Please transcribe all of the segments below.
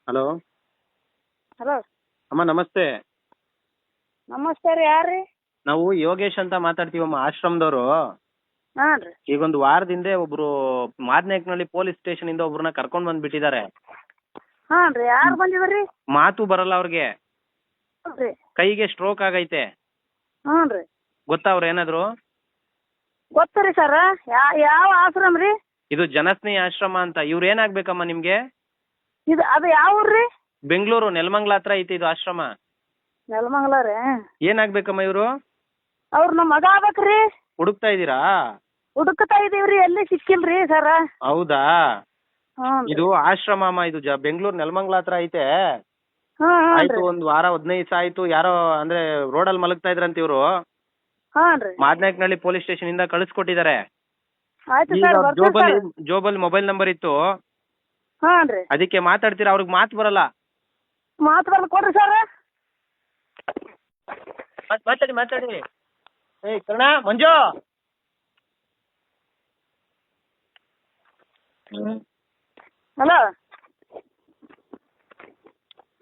Hello hello ಅಮ್ಮ ನಮಸ್ತೆ. ನಮಸ್ತೆ ರೀ, ಯಾರ್ರಿ? ನಾವು ಯೋಗೇಶ್ ಅಂತ ಮಾತಾಡ್ತೀವಮ್ಮ, ಆಶ್ರಮದವರು. ಹಾಂ ರೀ. ಈಗ ಒಂದು ವಾರದ ಹಿಂದೆ ಒಬ್ರು ಮಾದನಾಯಕನಹಳ್ಳಿ ಪೊಲೀಸ್ ಸ್ಟೇಷನ್ ಇಂದ ಒಬ್ರನ್ನ ಕರ್ಕೊಂಡ್ ಬಂದ್ಬಿಟ್ಟಿದ್ದಾರೆ. ಹಾಂ ರೀ, ಯಾರು ಬಂದಿದ್ರಿ? ಮಾತು ಬರಲ್ಲ ಅವ್ರಿಗೆ, ರೀ. ಕೈಗೆ ಸ್ಟ್ರೋಕ್ ಆಗೈತೆ. ಹ್ಞೂ ರೀ. ಗೊತ್ತಾ ಅವ್ರು ಏನಾದ್ರು? ಗೊತ್ತು ರೀ ಸರ್. ಯಾವ ಆಶ್ರಮ ರೀ? ಇದು ಜನಸ್ನೇಹಿ ಆಶ್ರಮ ಅಂತ. ಇವ್ರು ಏನಾಗ್ಬೇಕಮ್ಮ ನಿಮ್ಗೆ? ಅದು ಯಾವ ಊರು ರೀ? ಬೆಂಗಳೂರು ನೆಲಮಂಗಲ ಹತ್ರ ಐತೆ ಇದು ಆಶ್ರಮ. ನೆಲಮಂಗಲ ರೀ. ಏನಾಗ್ಬೇಕಮ್ಮ ಇವರು? ಅವ್ರು ನಮ್ಮ ಮಗ ಆಗ್ಬೇಕ್ರಿ. ಹುಡುಕ್ತಾ ಇದ್ದೀರಾ? ಹುಡುಕ್ತಾ ಇದೀವ್ರಿ, ಎಲ್ಲಿ ಸಿಕ್ಕಿಲ್ರಿ ಸರ. ಹೌದಾ? ಹ್ಞೂ. ಇದು ಆಶ್ರಮ ಅಮ್ಮ, ಇದು ಬೆಂಗಳೂರು ನೆಲಮಂಗಲ ಹತ್ರ ಐತೆ. ಹ್ಞೂ ಆಯ್ತು, ರೀ. ಒಂದ್ ವಾರ 15 ದಿವಸ ಆಯ್ತು. ಯಾರೋ ಅಂದ್ರೆ ರೋಡಲ್ಲಿ ಮಲಗ್ತಾ ಇದ್ರಂತ ಇವ್ರು. ಹಾಂ ರೀ. ಮಾದನಾಯಕನಹಳ್ಳಿ ಪೊಲೀಸ್ ಸ್ಟೇಷನ್ ಇಂದ ಕಳಿಸ್ಕೊಟ್ಟಿದ್ದಾರೆ. ಆಯ್ತು ಈಗ ಸರ್, ಬರ್ತೀನಿ ಸರ್. ಜೋಬಲ್ಲಿ ಮೊಬೈಲ್ ನಂಬರ್ ಇತ್ತು, ಹಾಂ ರೀ. ಅದಕ್ಕೆ ಮಾತಾಡ್ತೀರಾ. ಅವ್ರಿಗೆ ಮಾತು ಬರಲ್ಲ. ಮಾತು ಬಂದು ಕೊಡ್ರಿ ಸರ್. ಮಾತಾಡಿ ಮಾತಾಡಿ. ಏಯ್ ಕರ್ಣ, ಮಂಜು. ಹಲೋ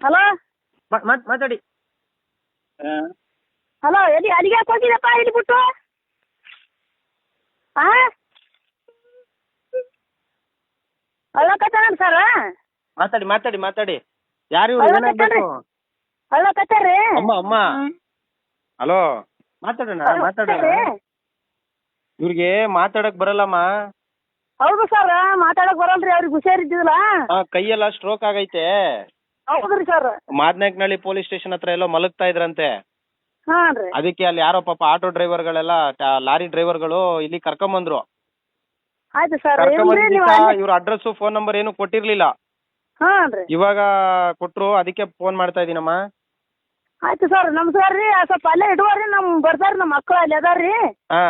ಹಲೋ ಮಾತಾಡಿ. ಹಲೋ, ಎಲ್ಲಿ ಅಲ್ಲಿಗೆ ಯಾಕೆ ಹೋಗಿದ್ದಪ್ಪ ಇಲ್ಲಿ ಬಿಟ್ಟು? ಹಾಂ, ಅಳ್ಳಕತ್ತಾರ ಸರ. ಮಾತಾಡಿ ಮಾತಾಡಿ ಮಾತಾಡಿ. ಯಾರು ಇವ್ರು? ಏನಾಗ್ಬೇಕು? ಅಳ್ಳಕತ್ತಾರ್ರಿ. ಅಮ್ಮ ಅಮ್ಮ. ಹಲೋ, ಮಾತಾಡೋಣ ಮಾತಾಡೋಣ. ಇವ್ರಿಗೆ ಮಾತಾಡಕ್ ಬರಲ್ಲಮ್ಮ. ಹೌದು ಸರ್, ಮಾತಾಡಕ್ ಬರಲ್ರಿ, ಅವ್ರಿಗೆ ಹುಷಾರಿದ್ದಿಲ್ಲ. ಕೈಯೆಲ್ಲ ಸ್ಟ್ರೋಕ್ ಆಗೈತೆ. ಹೌದ್ರಿ ಸರ್. ಮಾದನಾಯಕನಹಳ್ಳಿ ಪೊಲೀಸ್ ಸ್ಟೇಷನ್ ಹತ್ರ ಎಲ್ಲೋ ಮಲಗ್ತಾ ಇದ್ರಂತೆ. ಹಾಂ ರೀ. ಅದಕ್ಕೆ ಅಲ್ಲಿ ಯಾರೋ ಪಾಪ ಆಟೋ ಡ್ರೈವರ್ಗಳೆಲ್ಲ, ಲಾರಿ ಡ್ರೈವರ್ಗಳು ಇಲ್ಲಿ ಕರ್ಕೊಂಬಂದ್ರು. ಆಯ್ತು ಸರ್. ಇವ್ರ ಅಡ್ರೆಸ್ ಫೋನ್ ನಂಬರ್ ಏನು ಕೊಟ್ಟಿರ್ಲಿಲ್ಲ. ಹಾಂ ರೀ. ಇವಾಗ ಕೊಟ್ರು, ಅದಕ್ಕೆ ಫೋನ್ ಮಾಡ್ತಾ ಇದೀನಮ್ಮ. ಆಯ್ತು ಸರ್, ನಮಸ್ಕಾರ ರೀ. ಸ್ವಲ್ಪ ಅಲ್ಲೇ ಇಡುವರಿ, ಬರ್ತಾರ ನಮ್ಮ ಮಕ್ಕಳು ಅಲ್ಲಿ ಅದಾರ್ರಿ. ಹಾ,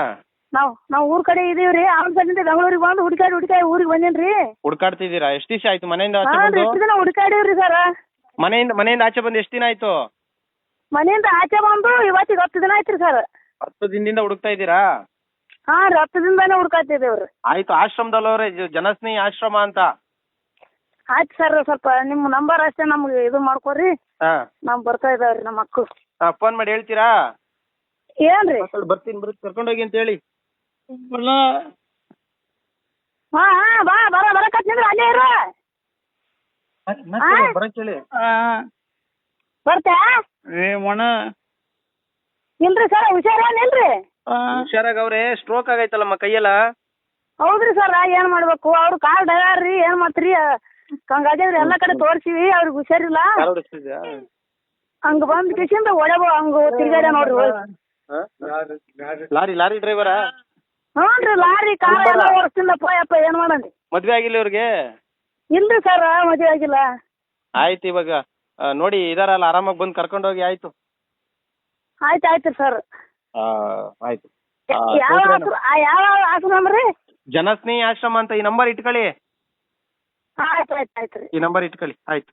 ನಾವು ಊರ್ ಕಡೆ ಇದೀವ್ರಿ. ಆಮೇಲೆ ಬೆಂಗಳೂರಿಗೆ ಬಂದು ಹುಡುಕಾಡಿ ಊರಿಗೆ ಬಂದೇನ್ರಿ. ಹುಡ್ಕಾಡ್ತಿದ್ದೀರಾ? ಎಷ್ಟ್ ದಿವಸ ಆಯ್ತು ಮನೆಯಿಂದ ಆಚೆ ಹಾಂ ರೀ, ಬಂದು? ಎಷ್ಟು ದಿನ ಹುಡುಕಾಡಿವ್ರಿ ಸರ್. ಮನೆಯಿಂದ ಆಚೆ ಬಂದು ಎಷ್ಟ್ ದಿನ ಆಯ್ತು? ಮನೆಯಿಂದ ಆಚೆ ಬಂದು ಇವತ್ತಿಗೆ 10 ದಿನ ಆಯ್ತ್ರಿ ಸರ್. 10 ದಿನದಿಂದ ಹುಡುಕ್ತಾ ಇದ್ದೀರಾ? ಹಾಂ ರೀ, 10 ದಿನದಾನೆ ಹುಡುಕಾತಿದ್ದೇವ್ರಿ. ಆಯ್ತು, ಆಶ್ರಮದಲ್ಲವ್ರೆ, ಜನಸ್ನೇಹಿ ಆಶ್ರಮ ಅಂತ. ಆಯ್ತು ಸರ್, ಸ್ವಲ್ಪ ನಿಮ್ಮ ನಂಬರ್ ಅಷ್ಟೇ ನಮ್ಗೆ ಇದು ಮಾಡ್ಕೊಡ್ರಿ. ಹಾ, ನಾವು ಬರ್ತಾ ಇದಾವ್ರಿ ನಮ್ಮ ಮಕ್ಕಳು. ಫೋನ್ ಮಾಡಿ ಹೇಳ್ತೀರಾ? ಏನ್ರಿ? ಬರ್ತೀನಿ ಕರ್ಕೊಂಡೋಗಿ ಅಂತ ಹೇಳಿ. ಹಾಂ ಬರಕತ್ನಿಂದ್ರ ಅಲ್ಲೇ ಇರು. ಬರಕ್ ಹೇಳಿ. ಬರ್ತಾ ಇಲ್ರಿ ಸರ್, ಹುಷಾರೇನಿಲ್ರಿ? ಹುಷಾರಾಗವ್ರೆ. ಸ್ಟ್ರೋಕ್ ಆಗೈತಲ್ಲಮ್ಮ ಕೈಯೆಲ್ಲ. ಹೌದ್ರಿ ಸರ್, ಏನ್ ಮಾಡ್ಬೇಕು? ಅವ್ರು ಕಾಲ್ ಡಯಾರ್ರಿ, ಏನ್ ಮಾಡ್ತೀರಿ? ಹಂಗಾಗ್ಯದ್ರಿ, ಎಲ್ಲ ಕಡೆ ತೋರ್ಸಿವಿ, ಅವ್ರಿಗೆ ಹುಷಾರಿಲ್ಲ. ಹಂಗ ಬಂದ್ ಕಿಶಿಂದ ಒಳಗೋ ಹಂಗ ತಿರ್ಗಾಡ ನೋಡ್ರಿ. ಲಾರಿ ಡ್ರೈವರಾ? ಹ್ಞೂ ರೀ, ಲಾರಿ ಕಾರ್ ಎಲ್ಲ ಓಡಿಸ್ತಿಂದ ಪೋಯಪ್ಪ, ಏನ್ ಮಾಡಂడి? ಮದ್ವೆ ಆಗಿಲ್ಲ ಇವ್ರಿಗೆ? ಇಲ್ರಿ ಸರ್, ಮದುವೆ ಆಗಿಲ್ಲ. ಆಯ್ತು, ಇವಾಗ ನೋಡಿ ಇದಾರಲ್ಲ, ಆರಾಮಾಗಿ ಬಂದು ಕರ್ಕೊಂಡೋಗಿ. ಆಯ್ತು ಆಯ್ತು ಸರ್. ಆಯ್ತು. ಯಾವ ಆಶ್ರಮ ರೀ? ಜನಸ್ನೇಹಿ ಆಶ್ರಮ ಅಂತ. ಈ ನಂಬರ್ ಇಟ್ಕೊಳ್ಳಿ. ಆಯ್ತು ರೀ. ಈ ನಂಬರ್ ಇಟ್ಕೊಳ್ಳಿ. ಆಯ್ತು.